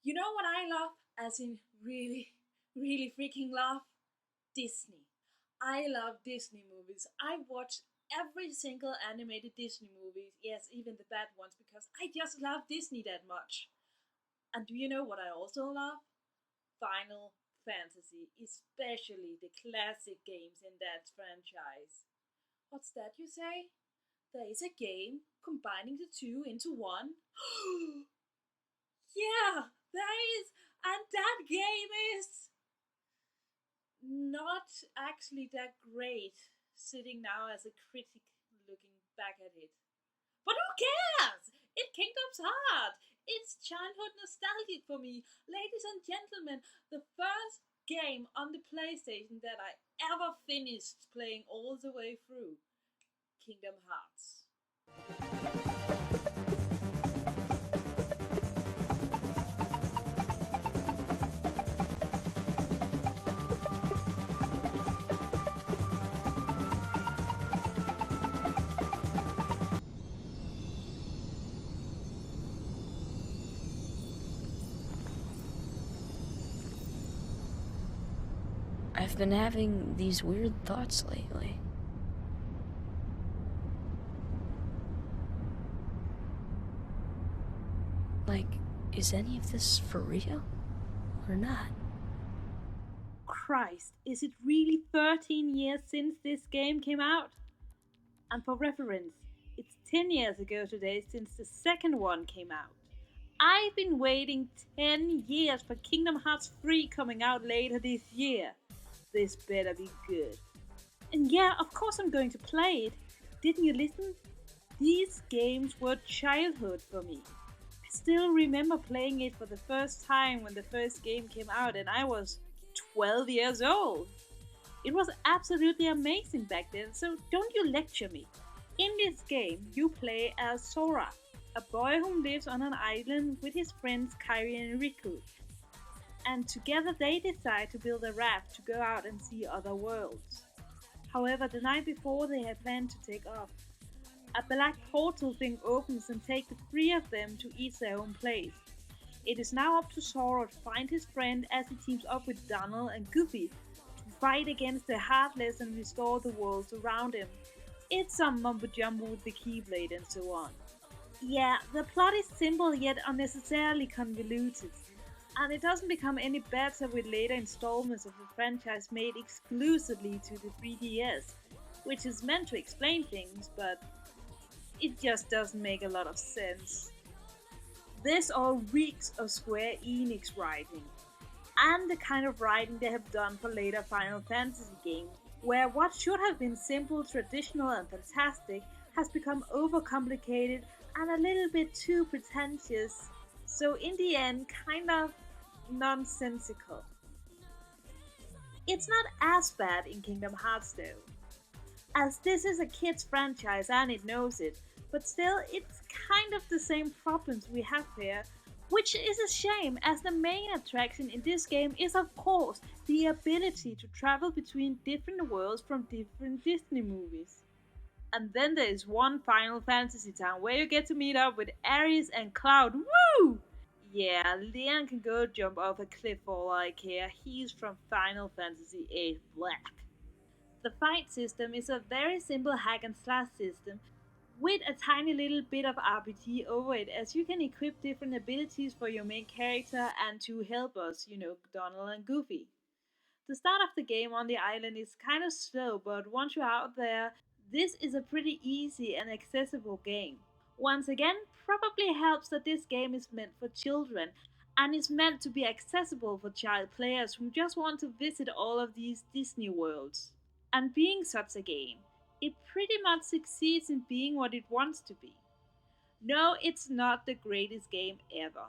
You know what I love? As in, really, really freaking love? Disney. I love Disney movies. I watch every single animated Disney movie, yes, even the bad ones, because I just love Disney that much. And do you know what I also love? Final Fantasy, especially the classic games in that franchise. What's that you say? There is a game combining the two into one? Yeah, there is! And that game is not actually that great, sitting now as a critic looking back at it. But who cares? It Kingdom's Heart! It's childhood nostalgic for me. Ladies and gentlemen, the first game on the PlayStation that I ever finished playing all the way through. Kingdom Hearts. I've been having these weird thoughts lately. Like, is any of this for real? Or not? Christ, is it really 13 years since this game came out? And for reference, it's 10 years ago today since the second one came out. I've been waiting 10 years for Kingdom Hearts 3 coming out later this year. This better be good. And yeah, of course I'm going to play it. Didn't you listen? These games were childhood for me. I still remember playing it for the first time when the first game came out, and I was 12 years old. It was absolutely amazing back then, so don't you lecture me. In this game, you play as Sora, a boy who lives on an island with his friends Kairi and Riku. And together they decide to build a raft to go out and see other worlds. However, the night before they had planned to take off, a black portal thing opens and takes the three of them to each their own place. It is now up to Sora to find his friend as he teams up with Donald and Goofy to fight against the Heartless and restore the worlds around him. It's some mumbo jumbo with the Keyblade and so on. Yeah, the plot is simple yet unnecessarily convoluted, and it doesn't become any better with later installments of the franchise made exclusively to the 3DS, which is meant to explain things, but it just doesn't make a lot of sense. This all reeks of Square Enix writing, and the kind of writing they have done for later Final Fantasy games, where what should have been simple, traditional, and fantastic has become overcomplicated and a little bit too pretentious, so in the end, kind of nonsensical. It's not as bad in Kingdom Hearts though, as this is a kids franchise and it knows it, but still it's kind of the same problems we have here, which is a shame as the main attraction in this game is of course the ability to travel between different worlds from different Disney movies. And then there is one Final Fantasy town where you get to meet up with Ares and Cloud. Woo! Yeah, Leon can go jump off a cliff for all I care. He's from Final Fantasy VIII Black. The fight system is a very simple hack and slash system with a tiny little bit of RPG over it, as you can equip different abilities for your main character and two helpers, Donald and Goofy. The start of the game on the island is kind of slow, but once you're out there, this is a pretty easy and accessible game. Once again, probably helps that this game is meant for children and is meant to be accessible for child players who just want to visit all of these Disney worlds. And being such a game, it pretty much succeeds in being what it wants to be. No, it's not the greatest game ever.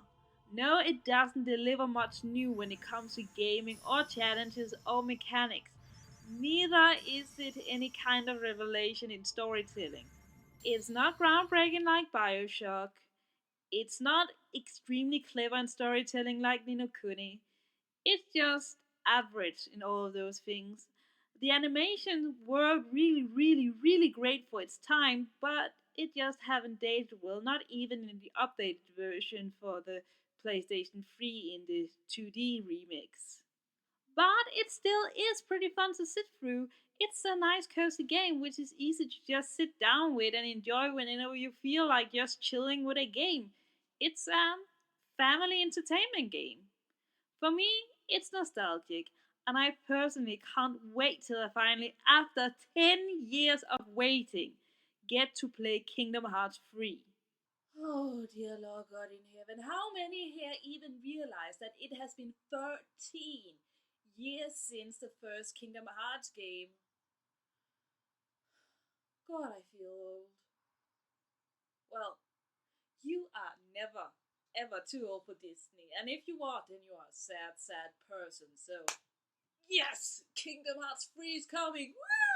No, it doesn't deliver much new when it comes to gaming or challenges or mechanics. Neither is it any kind of revelation in storytelling. It's not groundbreaking like Bioshock. It's not extremely clever in storytelling like Nino Kuni. It's just average in all of those things. The animations were really, really, really great for its time, but it just haven't dated well, not even in the updated version for the PlayStation 3 in the 2D remix. But it still is pretty fun to sit through. It's a nice cozy game which is easy to just sit down with and enjoy whenever you feel like just chilling with a game. It's a family entertainment game. For me, it's nostalgic, and I personally can't wait till I finally, after 10 years of waiting, get to play Kingdom Hearts 3. Oh, dear Lord God in heaven, how many here even realize that it has been 13 years since the first Kingdom Hearts game? God, I feel old. Well, you are never, ever too old for Disney, and if you are, then you are a sad, sad person, so. Yes! Kingdom Hearts 3 is coming! Woo!